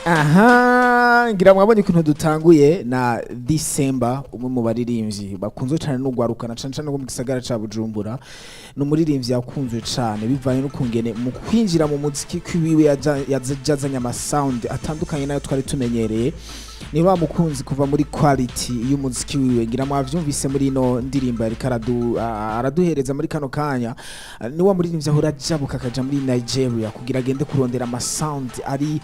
Aha, ngira mwabonye ukuntu dutanguye na December, umwe mu baririmbyi bakunzwe cyane no gwarukana cyane no mu gisagara ca Bujumbura. No muririmbyi yakunzwe cyane bivanye no kungene mu kwinjira mu muziki kwiwe yajazanya ama sound atandukanye nayo twari tumenyereye. Ni wa mukunzi kuva muri quality y'umuziki wiwe, ngira mwavyumvise muri no ndirimbo yari araduhereza muri kano kanya. Ni wa muririmbyi ahora jabuka akaja muri Nigeria kugira agende kurondera ama sound ari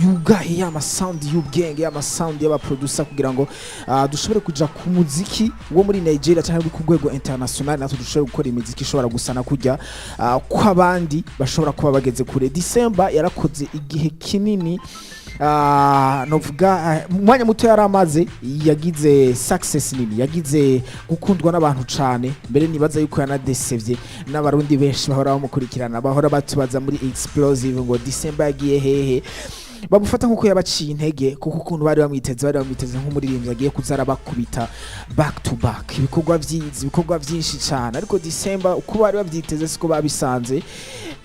yugahe ama sound y'ubwenge, ama sound y'aba producer kugira ngo dushobore kuja ku muziki wo muri Nigeria cyangwa ku rwego international, natwe dushobore gukora imiziki ishobora gusana kujya kw'abandi bashobora kuba bageze kure. December yarakoze igihe kinini novuga mwanya muto yaramaze, yagize success nini, yagize gukundwa n'abantu cyane. Mbere nibaza yuko yanadesevye n'abarundi benshi bahora bamukurikirana, bahora batubaza muri explosive ngo December yagiye hehe, babufata nkuko yabaciye intege kuko ukuntu bari bamwiteze nk'umuririmbyi agiye kuzara bakubita back to back ibikorwa byinshi cyane. Ariko December uko bari bavyiteze siko babisanze.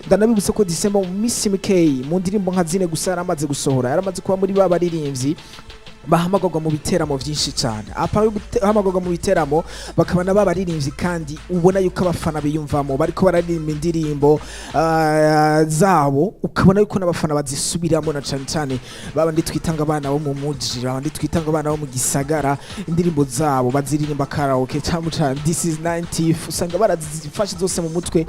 Ndanabibutse ko December mu misi mikey mu ndirimbo nka zine gusa yaramaze gusohora, yaramaze kuba muri baririmbyi bahamagagwa mu biteramo byinshi cyane. Apa bahamagagwa mu biteramo bakaba n'abaririmbyi kandi ubona yuko abafana biyumvamo bariko bararirimba indirimbo zabo, ukabona yuko n'abafana bazisubiramo na cyane babandi twitanga abana bo mu muji, babandi twitanga abana bo mu gisagara, indirimbo zabo baziririmba karaoke cyangwa this is 90 usanga barazifashe zose mu mutwe,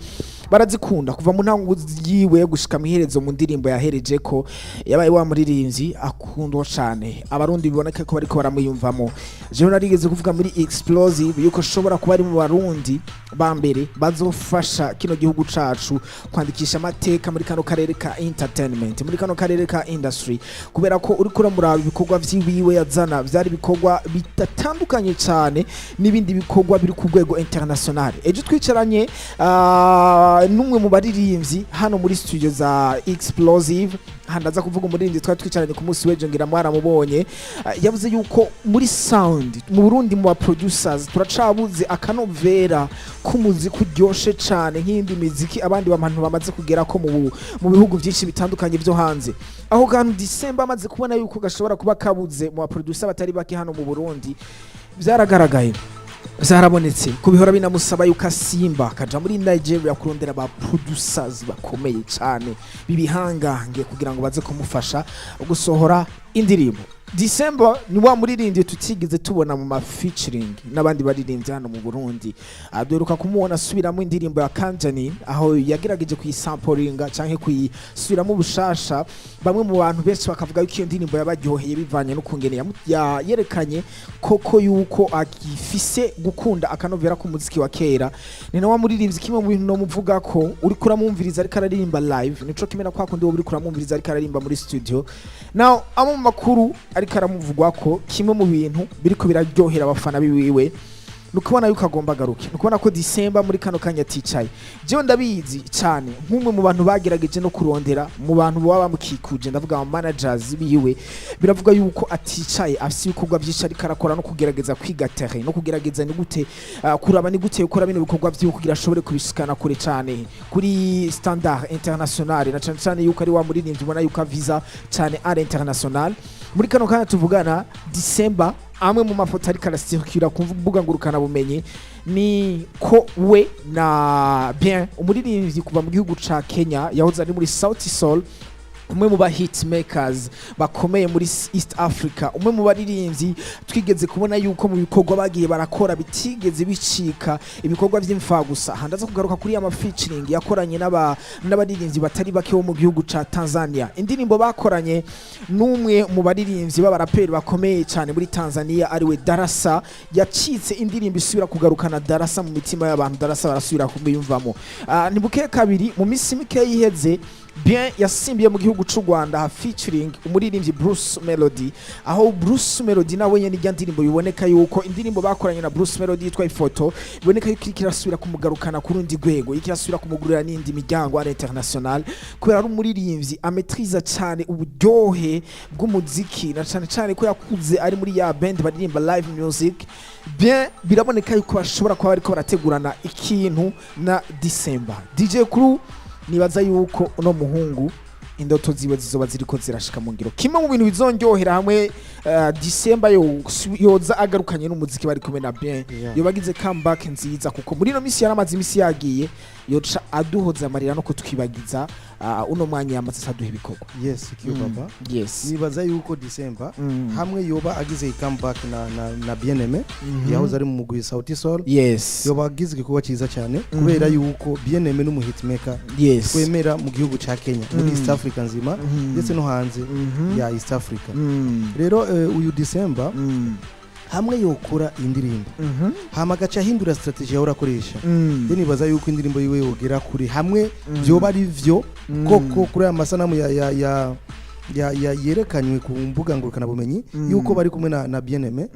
barazikunda kuva mu ntango yiwe gushika miherezo mu ndirimbo yahereje ko yabaye wa muririmbyi akundwa cyane. Abarundi biboneka ko bariko baramuyumvamo. Jewe narigeze kuvuga muri explosive yuko shobora kuba ari mu Barundi ba mbere bazofasha kino gihugu cacu kwandikisha amateka muri kano karere ka entertainment, muri kano karere ka industry, kubera ko uri kuramuraba ibikorwa vyiwiwe yazana vyari ibikorwa bitatandukanye cyane n'ibindi bikorwa biri ku rwego international. Ejo twicaranye numwe mu baririmbyi hano muri studio za explosive, handaza kuvuga umuririmbyi twari twicaranye ku munsi w'ejo, ngira mwaramubonye. Yavuze yuko muri sound mu Burundi mu producers turacabuze akanovera k'umuziki uryoshe cyane nk'indi miziki abandi bamantu bamaze kugera ko mu bihugu byinshi bitandukanye byo hanze. Aho kandi December amaze kubona yuko gashobora kuba kabuze mu producer batari baki hano mu Burundi, byaragaragaye zarabonetse kubihora binamusaba yuko asimba akaja muri Nigeria kurondera ba producers bakomeye cyane bibihangange kugira ngo baze kumufasha gusohora indirimbo. December ni wa muririmbyi tutigeze tubona mu ma featuring n'abandi baririmbyi hano mu Burundi. Aduruka kumubona asubiramo indirimbo ya Kanjani aho yagerageje kuyisamplinga canke kuyisubiramo bushasha. Bamwe mu bantu benshi bakavuga yuko iyo ndirimbo yabaryoheye bivanye no kungene yerekanye koko yuko agifise gukunda akanovera ku muziki wa kera. Ni na wa muririmbyi kimwe mu bintu no muvuga ko uri kuramumviriza ariko araririmba live, nico kimena kwa kundi wo uri kuramumviriza ariko araririmba muri studio. Now amo makuru ariko aramuvugwa ko kimwe mu bintu biriko biraryohera abafana biwiwe nukubona yuko agomba garuke, nukubona ko December muri kano kanya ticaye. Jewe ndabizi cyane nk'umwe mu bantu bagerageje no kurondera mu bantu baba bamukikuje, ndavuga ama managers biwe, biravuga yuko aticaye afise ibikorwa byinshi ariko arakora no kugerageza kwiga terrain no kugerageza ni gute kuraba ni gute ukora bino bikorwa byo kugira ashobore kubishikana kure cyane kuri standard international, na cyane yuko ari wa muririmbyi ubona yuko visa cyane ari international. Muri kano kanya tuvugana December, amwe mu mafoto ariko arasirikira ku mbuga ngurukana bumenyi ni ko we na bien umuririmbyi kuva mu gihugu ca Kenya yahoze ari muri South Soul, umwe mu ba hit makers bakomeye muri East Africa, umwe mu baririmbyi twigeze kubona yuko mu bikorwa bagiye barakora bitigeze bicika ibikorwa by'imfa gusa. Handaza kugaruka kuri ama featuring yakoranye n'abaririmbyi batari bake bo mu gihugu ca Tanzania. Indirimbo bakoranye n'umwe mu baririmbyi b'abaraperi bakomeye cyane muri Tanzania ariwe Darasa, yacitse indirimbo isubira kugarukana Darasa mu mitima y'abantu, Darasa barasubira kumwiyumvamo. Ni buke kabiri mu misi mike yiheze bien yasimbiye mu gihugu c'u Rwanda featuring umuririmbyi Bruce Melody, aho Bruce Melody nawe nyene ijya ndirimbo biboneka yuko indirimbo bakoranye na Bruce Melody yitwa ifoto biboneka yuko ikirasubira kumugarukana ku rundi rwego, ikirasubira kumugurira n'indi miryango ari international, kubera ari umuririmbyi ametriza cyane uburyohe bw'umuziki na cyane ko yakuze ari muri ya band baririmba live music. Bien biraboneka yuko bashobora kuba bariko barategurana ikintu na December. DJ Kuru nibaza yuko uno muhungu indoto ziwe zizoba ziriko zirashika mu ngiro. Kimwe mu bintu bizonjohera hamwe December yoza agarukanye n'umuziki bari kumwe na bien yobagize comeback nziza kuko muri no misi yaramaze imisi yagiye yoca aduhoza amarira no kutwibagiza uno mwanya yamaze saduha ibikorwa. Yes baba. Yes. Nibaza yuko December hamwe yoba agize comeback na bien-aimé yahoze ari mu mugwi Sauti Sol. Yes. Yoba agize igikorwa cyiza cyane kubera yuko bien-aimé n'umu hitmaker twemera mu gihugu ca Kenya muri East Africa nzima ndetse no hanze ya East Africa. Rero uyu December hamwe yokora indirimbo hama gacha hindura strategy ya urakoresha nibaza yuko indirimbo yiwe yogera kuri hamwe byoba ari vyo koko kuri amasanamu ya yerekanywe ku mbuga ngurukana bumenyi yuko bari kumwe na bien-aimé.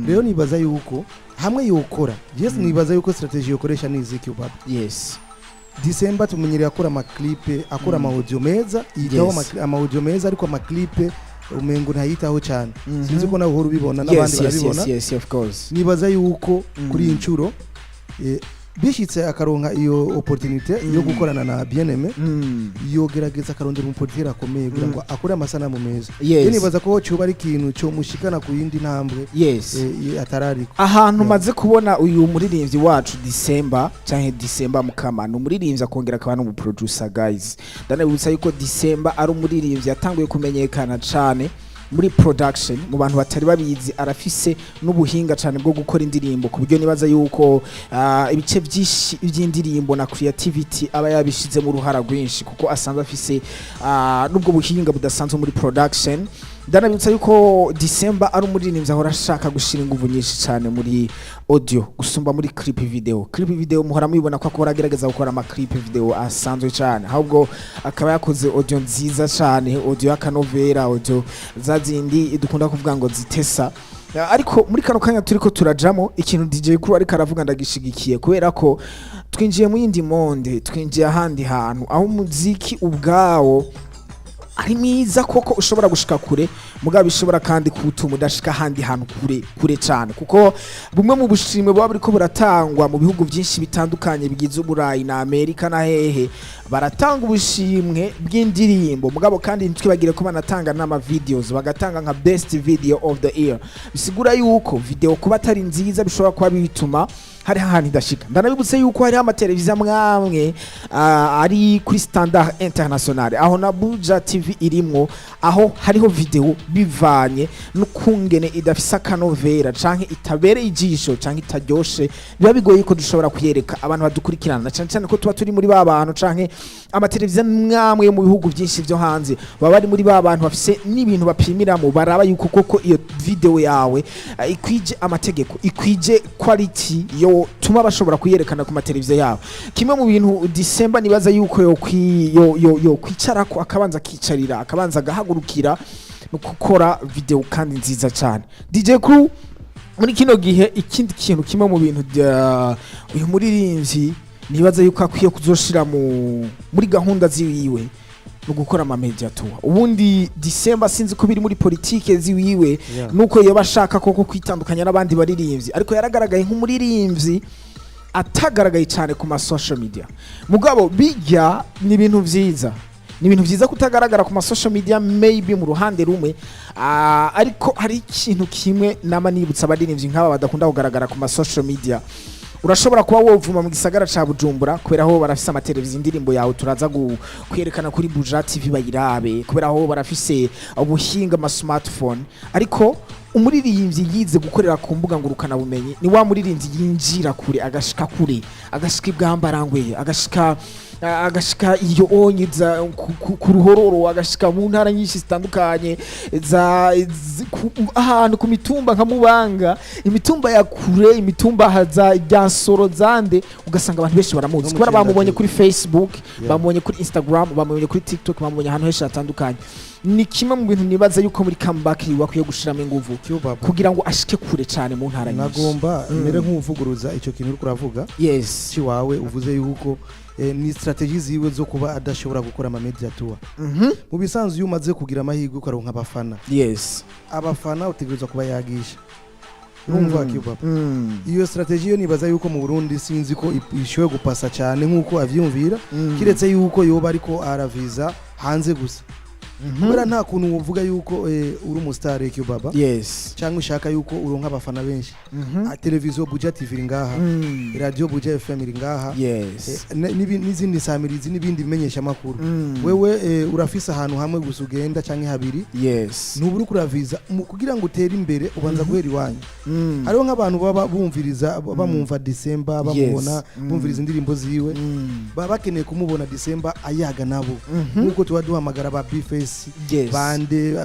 Rero nibaza yuko hamwe yokora nibaza yuko strategy yokoresha niziki ubaba. Yes. December tumenyereye akora ama clip akora ama audio meza yitaho ama audio meza ariko ama clip umengo ntayitaho cyane sinzi ko nawe uhora ubibona n'abandi barabibona. Yes of course. Nibaza yuko kuri incuro bishitse akaronka iyo opportunity yo gukorana na bien-aimé yogerageza akarondera umuportera akomeye kugira ngo akore amasanamu meza. Nibaza ko cyo bari kintu cyo mushikana ku yindi ntambwe atarariko ahantu maze kubona uyu muririmbyi wacu December cyangwa December mukamana umuririmbyi akongera akaba no mu producer guys. Ndanabutsa yuko December ari umuririmbyi yatanguye kumenyekana cyane muri production mu bantu batari babizi arafise n'ubuhinga cyane bwo gukora indirimbo ku buryo nibaza yuko ibice byinshi by'indirimbo na creativity aba yabishize mu ruhara rwinshi kuko asanzwe afise n'ubwo buhinga budasanzwe muri production. Ndanabitsa yuko December ari umuririmbyi ahora ashaka gushira inguvu nyinshi cyane muri audio gusumba muri clip video muhora mubibona ko akora agerageza gukora ama clip video asanzwe cyane ahubwo akaba yakoze audio nziza cyane audio y'akanovera audio zazindi dukunda kuvuga ngo zitesa. Ariko muri kano kanya turiko turajamo ikintu DJ Kuri ariko aravuga ndagishigikiye kubera ko twinjiye mu yindi monde twinjiye ahandi hantu aho umuziki ubwawo ari mwiza koko ushobora gushika kure mugabo bishobora kandi kutuma udashika handi hantu kure cyane kuko bumwe mu bushimwe bwa buriko buratangwa mu bihugu byinshi bitandukanye bigize Uburayi na Amerika na hehe baratanga ubushimwe bw'indirimbo mugabo kandi ntwibagire ko banatanga n'ama videos bagatanga nka best video of the year bisigura yuko video kuba atari nziza bishobora kuba bituma hari hahandi ndashika. Ndanabibutse yuko hari amateleviziyo mwamwe ari kuri standard international aho na Buja TV irimwo aho hariho video bivanye n'ukungene idafisa akanovera canke itabere ijisho canke itaryoshe biba bigoye ko dushobora kuyereka abantu badukurikirana cyane cyane ko tuba turi muri ba bantu canke amateleviziyo mwamwe mu bihugu byinshi byo hanze baba bari muri ba bantu bafise n'ibintu bapimiramo baraba yuko koko iyo video yawe ikwije amategeko ikwije quality yo tuma bashobora kuyerekana ku mateleviziyo yabo. Kimwe mu bintu December nibaza yuko yo kwicara ko akabanza kicarira akabanza gahagurukira no gukora video kandi nziza cyane. DJ Crew muri kino gihe ikindi kintu kimwe mu bintu uyu muririmbyi nibaza yuko akwiye kuzoshira muri gahunda ziwiwe no gukora ama media tour. Ubundi December sinzi ko biri muri politike ziwiwe nuko yoba ashaka koko kwitandukanya n'abandi baririmbyi ariko yaragaragaye nk'umuririmbyi atagaragaye cyane ku ma social media mugabo bijya ni ibintu vyiza kutagaragara ku ma social media maybe mu ruhande rumwe ariko hari ikintu kimwe nama nibutsa abaririmbyi nk'aba badakunda kugaragara ku ma social media. Urashobora kuba wovuma mu gisagara ca Bujumbura kubera aho barafise amateleviziyo indirimbo yawe turaza kwerekana kuri Buja TV bayirabe kubera aho barafise ubuhinga ama smartphone ariko umuririmbyi yize gukorera ku mbuga ngurukana bumenyi ni wa muririmbyi yinjira kure agashika ibwambarangwe agashika iyo onyiza ku ruhororo agashika mu ntara nyinshi zitandukanye ahantu ku mitumba nka Mubanga imitumba ya kure imitumba haza ryansoro zande ugasanga abantu benshi baramuzi kubera bamubonye kuri Facebook bamubonye kuri Instagram bamubonye kuri TikTok bamubonye ahantu henshi hatandukanye. Ni kimwe mu bintu nibaza yuko muri comeback wakwiye gushiramo inguvu kugira ngo ashike kure cyane mu ntara nyinshi. Nagomba mere nk'uvuguruza icyo kintu uri kuravuga ci wawe uvuze yuko ni strategies ziwe zo kuba adashobora gukora ama media tour. Mu bisanzwe yumaze kugira amahirwe ukaronka abafana. Abafana utegerezwa kuba yagisha urumva kibaba iyo strategy yo nibaza yuko mu Burundi sinzi ko ishoye gupasa cyane nkuko avyumvira kiretse yuko yoba ariko araviza hanze gusa kubera nta kuntu uvuga yuko uri umustar Q Baba cyangwa ushaka yuko uronka abafana benshi televiziyo Buja TV iri ngaha radio Buja FM iri ngaha n'izindi samirizi n'ibindi bimenyesha makuru wewe urafisa ahantu hamwe gusa ugenda cyangwa habiri ntuburi kuraviza kugira ngo utere imbere ubanza guhera iwanyu hariho nk'abantu baba bumviriza bamumva December bamubona bumviriza indirimbo ziwe baba bakeneye kumubona December ayaga nabo nkuko tuba duhamagara ba Bface bande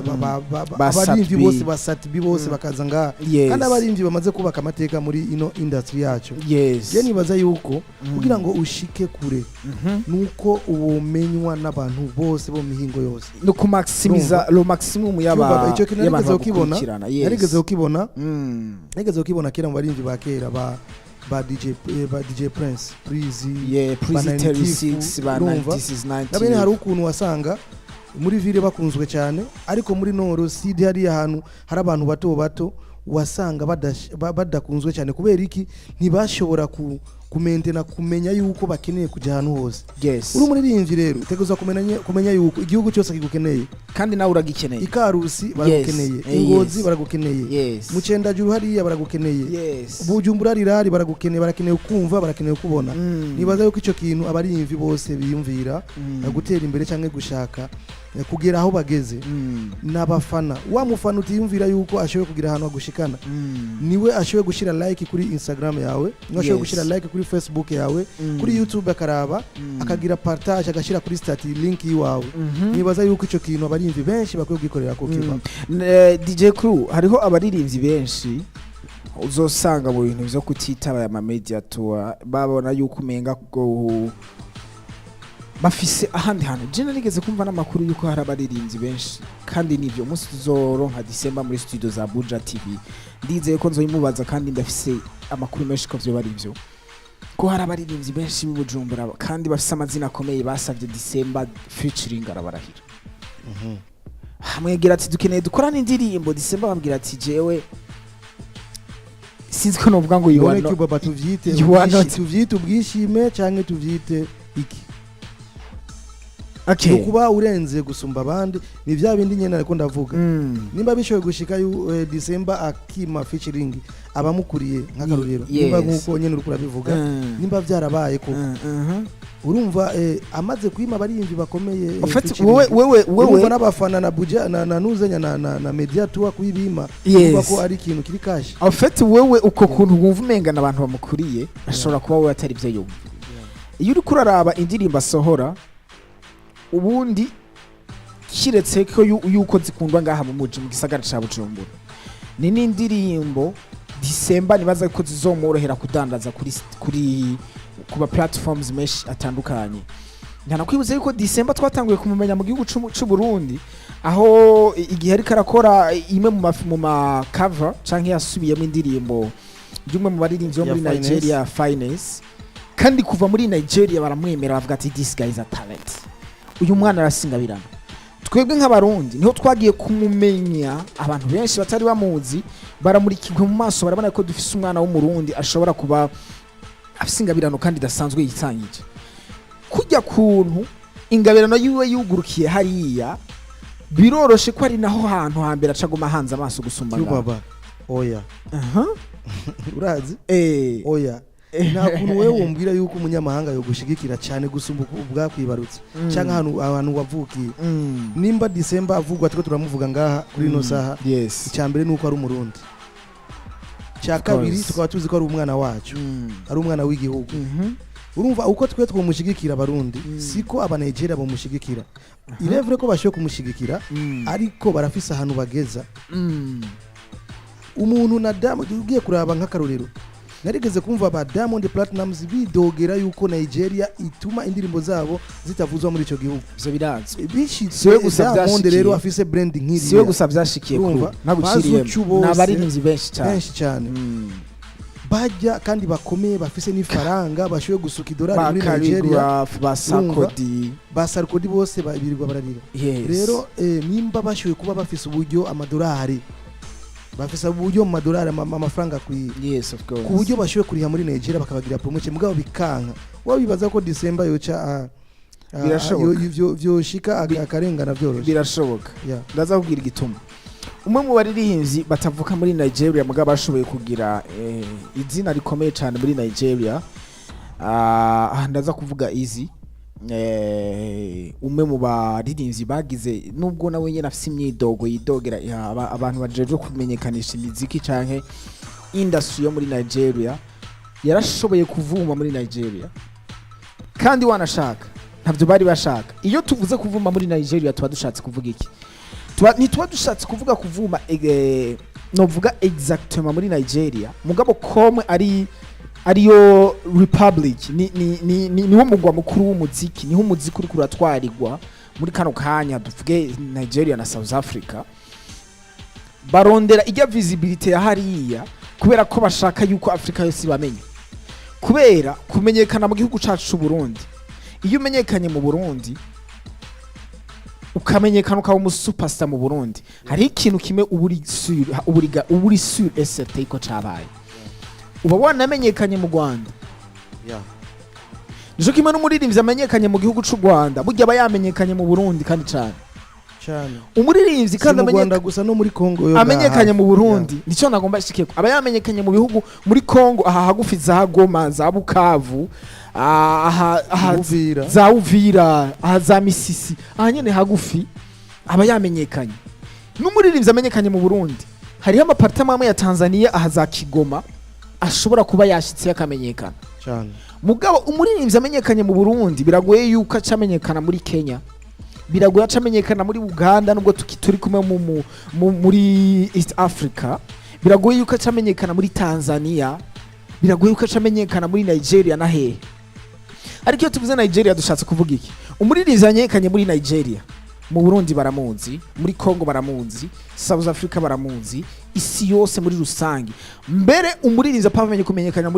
abarimvyi bose basatibi bose bakaza nga kandi abarimvyi bamaze kubaka amateka muri ino industry yacu je nibaza yuko kugira ngo ushike kure nuko uwomenywa n'abantu bose bo mihingo yose no ku maximiza lo maximum yaba icyo kintu narigeze ukibona kera mu barimvyi ba kera ba DJ Prince Prizi Prizi 36 ba 96 nabene hari ukuntu wasanga muri ville bakunzwe cyane ariko muri Noro Sud hari ahantu hari abantu bato wasanga badakunzwe cyane kubera iki ntibashobora kumenya yuko bakeneye kujya ahantu hose uri umuririmbyi rero uteguza kumenya yuko igihugu cyose kigukeneye kandi nawe uragikeneye ikarusi baragukeneye ingozi baragukeneye mucendajuru hariya baragukeneye Bujumbura rirari baragukeneye barakeneye kumva barakeneye kubona nibaza yuko icyo kintu abarimvyi bose biyumvira gutera imbere cyangwa gushaka kugera aho bageze n'abafana wa mufana utiyumvira yuko ashoboye kugira ahantu agushikana niwe ashoboye gushira like kuri Instagram yawe niwe ashoboye gushira like kuri Facebook yawe kuri YouTube akaraba akagira partage agashira kuri status link yiwawe nibaza yuko ico kintu abarimvyi benshi bakwiye gukorera ko kiba DJ Crew hariho abaririmbyi benshi uzosanga mu bintu byo kutitaba ama media tour babona yuko umenga bafise ahandi hantu je narigeze kumva n'amakuru yuko hari abaririmbyi benshi kandi nivyo umunsi tuzoronka December muri studio za Buja TV ndizeye ko nzoyimubaza kandi ndafise amakuru menshi ko byo bari byo ko hari abaririmbyi benshi mu Bujumbura kandi bafise amazina akomeye basavye December featuring arabarahira hamwegera ati dukeneye dukorana indirimbo December bambwira ati jewe sinzi ko novuga ngo yiwana no baba tuvyite ubwishime canke tuvyite iki kuba urenze gusumba abandi ni bya bindi nyene ariko ndavuga nimba bishoboye gushika December akima featuring abamukuriye nk'akaruriro nimba nkuko nyene urukura bivuga nimba byarabaye ko urumva amaze kwima abarimvyi bakomeye wewe n'abafana na Buja na nuzenya na media tour kuyibima kuba ko ari ikintu kiri kashi en fait wewe uko kuntu wumva umengana abantu bamukuriye ashobora kuba wewe atari byo yumva iyo uri kuraraba indirimbo asohora ubundi kiretse ko yuko zikundwa ngaha mu muji mu gisagara ca Bujumbura ni n'indirimbo December nibaza ko zizomorohera kudandaza kuri kuba platforms mesh atandukanye nkana kwibuze yuko December twatanguye kumumenya mu gihugu c'u Burundi aho igihe ari karakora imwe mu ma cover canke yasubiyemo indirimbo byumwe mu baririmbyi bo muri Nigeria Finance kandi kuva muri Nigeria baramwemera bavuga ati this guy is a talent uyu mwana arasingabirana twebwe nk'abarundi niho twagiye kumumenya abantu benshi batari bamuzi baramurikirwe mu maso barabona ko dufise umwana w'umurundi ashobora kuba afisingabirano kandi dasanzwe yitangije kujya kuntu ingabirano yiwe yugurukiye hariya biroroshe ko ari naho hantu hambere acagoma hanze amaso gusumba baba oya urazi oya nta kuntu wewe wombwira yuko umunyamahanga yo gushigikira cyane gusumba ubwa kwibarutse cyangwa abantu wavukiye nimba December avugwa tuko turamuvuga ngaha kuri no saha icyambere nuko ari umurundi cya kabiri tukaba tuzi ko ari umwana wacu ari umwana w'igihugu urumva uko twe twomushigikira abarundi siko abanigeria bomushigikira irevre ko bashoye kumushigikira ariko barafisa ahantu bageza umuntu na Diamond ugiye kuraba nk'akarorero narigeze kumva ba Diamond Platinumz bidogera yuko Nigeria ituma indirimbo zabo zitavuzwa muri ico gihugu byo birazwe siwe gusa Diamond rero afise branding nkiri siwe gusa byashikiye ko naguciriyemo n'abarinzi benshi cyane bajya kandi bakomeye bafise n'ifaranga bashoye gusuka idolari muri Nigeria ba Sarkodie bose babirirwa bararira rero nimba bashoye kuba bafise uburyo amadolari bafisa uburyo mu madolari amafaranga ku buryo bashoye kuriha muri Nigeria bakabagira promotion mugabo bikanka wabibaza ko December yoca vyoshika akarengana vyoroshe birashoboka ndaza kubwira igituma umwe mu baririmbyi batavuka muri Nigeria mugabo bashoboye kugira izina rikomeye cyane muri Nigeria ndaza kuvuga Easy umwe mu baririmbyi bagize nubwo nawe nyene afise imyidogo yidogera abantu bajeje kumenyekanisha imiziki canke industry yo muri Nigeria yarashoboye kuvuma muri Nigeria kandi wanashaka ntavyo bari bashaka iyo tuvuze kuvuma muri Nigeria tuba dushatse kuvuga iki ntituba dushatse kuvuga kuvuma novuga exactement muri Nigeria mugabo comme ariyo republic niho mugwa mukuru w'umuziki niho umuziki uri kuratwarirwa muri kano kanya tuvuge Nigeria na South Africa barondera ijya visibility ya hariya kubera ko bashaka yuko Africa yose bamenye kubera kumenyekana mu gihugu cacu c'u Burundi iyo umenyekanye mu Burundi ukamenyekana ukaba umu superstar mu Burundi hari ikintu kimwe uburi sur SRT iko cabaye uba wanamenyekanye mu Rwanda nico kimwe n'umuririmbyi amenyekanye mu gihugu c'u Rwanda burya aba yamenyekanye mu Burundi kandi cyane umuririmbyi kandi amenyekanye gusa no muri Kongo amenyekanye mu Burundi nico nagomba shikeko aba yamenyekanye mu bihugu muri Kongo aha hagufi za Goma za Bukavu za Uvira aha za Misisi aha nyene hagufi aba yamenyekanye n'umuririmbyi amenyekanye mu Burundi hariho amapartama amwe ya Tanzania aha za Kigoma ashobora kuba yashitse yakamenyekana cyane mugabo umuririmbyi amenyekanye mu Burundi biragoye yuko acamenyekana muri Kenya biragoye acamenyekana muri Uganda nubwo turi kumwe muri East Africa biragoye yuko acamenyekana muri Tanzania biragoye yuko acamenyekana muri Nigeria na hehe ariko iyo tuvuze Nigeria dushatse kuvuga iki umuririmbyi amenyekanye muri Nigeria mu Burundi baramunzi muri Kongo baramunzi South Africa baramunzi isi yose muri rusangi mbere umuririmbyi apamenye kumenyekana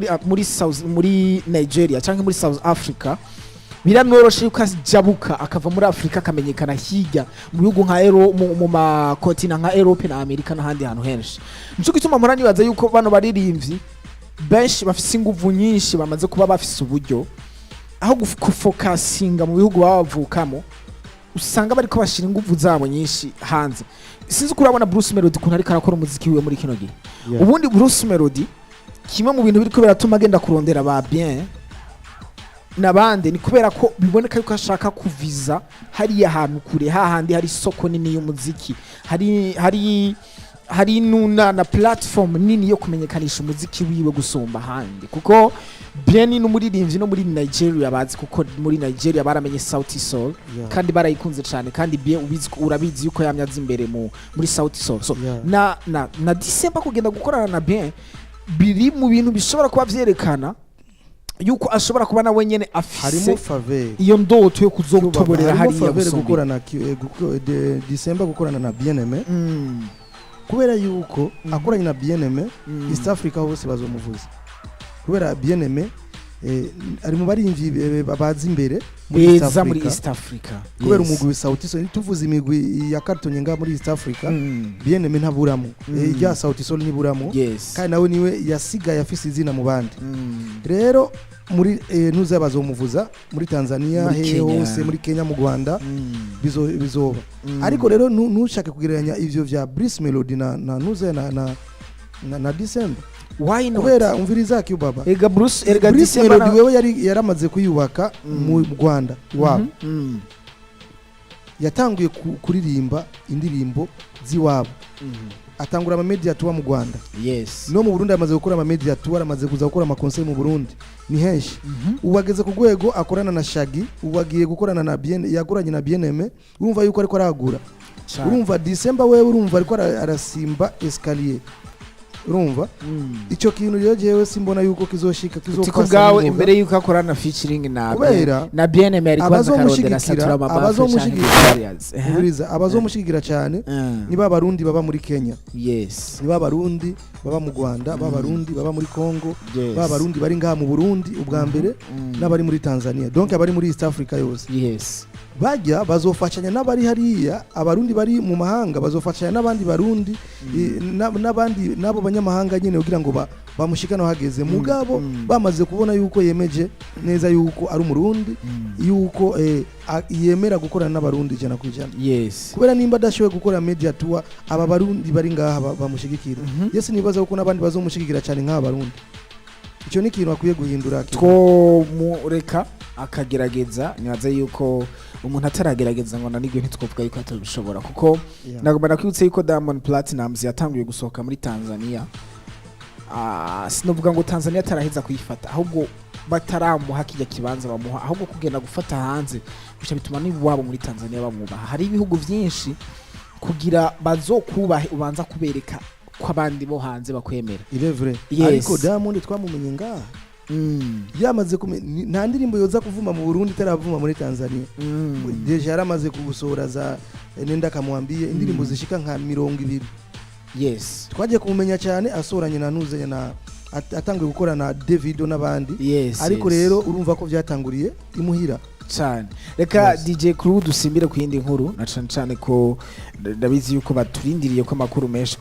muri Nigeria cyangwa muri South Africa biramworoshe yuko ajabuka akava muri Afrika akamenyekana hirya mu bihugu nka mu makontina nka Europe na America n'ahandi hantu henshi nico gituma mpora nibaza yuko bano baririmbyi benshi bafise inguvu nyinshi bamaze kuba bafise uburyo aho gufokasinga mu bihugu bavukamo usanga bariko bashira inguvu zabo nyinshi hanze sinzi kurabona Bruce Melody kuntu ariko arakora umuziki wiwe muri kino gihe ubundi Bruce Melody kimwe mu bintu biriko biratuma agenda kurondera ba bien nabande ni kubera ko biboneka yuko ashaka kuviza hari ahantu kure hahandi hari soko nini y'umuziki hari nuna na platform nini yo kumenyekanisha umuziki wiwe gusumba handi kuko bien ni n'umuririmbyi no muri Nigeria bazi kuko muri Nigeria baramenye Sauti Sol kandi barayikunze cyane kandi bien urabizi yuko yamyaza imbere muri Sauti Sol so na December kugenda gukorana na bien biri mu bintu bishobora kuba vyerekana yuko ashobora kuba nawe nyene afise iyo ndoto yo kuzogutoborera hariya gukorana December gukorana na Bien-Aimé kubera yuko akoranye na Bien-Aimé East Africa hose bazomuvuza kubera Bien-Aimé ari mu barimvyi babazi imbere muri East Africa kubera umugwi Sauti Sol tuvuze imigwi ya carton nga muri East Africa Bien-Aimé ntaburamo ya Sauti Sol niburamo kandi nawe niwe yasigaye afise izina mu bandi rero muri nuza bazomuvuza muri Tanzania hose muri Kenya mu Rwanda bizoba ariko rero nushaka kugereranya ivyo vya Bruce Melody na nuza na December why not kubera umviriza ki baba Bruce December Melody wewe yaramaze kuyubaka mu Rwanda wabo yatanguye kuririmba indirimbo ziwabo atangura ama media tour mu Rwanda no mu Burundi amaze gukora ama media tour amaze kuza gukora ama concert mu Burundi ni henshi ubageze ku rwego akorana na Shaggy ubagiye gukorana na yakoranye na Bien-Aimé urumva yuko ariko aragura urumva December wewe urumva ariko arasimba escalier urumva ico kintu rero jewe simbona yuko kizoshika kizokubwawe imbere yuko akorana featuring na Bien-Aimé ariko bazakarondera satura mama abazomushigira cyane niba abarundi baba muri Kenya niba abarundi baba mu Rwanda baba abarundi baba muri Kongo baba abarundi bari ngaha mu Burundi ubwa mbere n'abari muri Tanzania donc abari muri East Africa yose bajya bazofashanya n'abari hariya abarundi bari mu mahanga bazofashanya n'abandi barundi n'abandi nabo banyamahanga nyene kugira ngo bamushikano hageze mugabo bamaze kubona yuko yemeje neza yuko ari umurundi yuko yemera gukorana n'abarundi jana kujana yes kubera nimba adashoboye gukora media tour aba barundi bari ngaha bamushigikira yes nibaza uko n'abandi bazomushigikira cyane nk'aba barundi icyo ni ikintu akwiye guhindura two mureka akagerageza nibaza yuko umuntu ataragerageza ngo nanigwe ntitwovuga yuko atabishobora kuko nagomba kwibutsa yuko Diamond Platnumz yatanguye gusohoka muri Tanzania sinovuga ngo Tanzania ataraheza kuyifata ahubwo bataramuha kijya kibanza bamuha ahubwo kugenda gufata hanze bisha bituma niwabo muri Tanzania bamubaha hari ibihugu byinshi kugira bazokubahe ubanza kubereka ko abandi bo hanze bakwemera irevre ariko Diamond twamumenye ngaha yamaze nta ndirimbo yoza kuvuma mu Burundi taravuma muri Tanzania deje yaramaze kugusohora za nenda kamwambiye indirimbo zishika nka 200 yes twagiye kumumenya cyane asoranye na Nuze na atangiye gukora na Davido n'abandi ariko rero urumva ko byatanguriye imuhira cyane reka DJ Kuru dusimbire ku yindi nkuru na cyane ko ndabizi yuko baturindiriye ko makuru menshi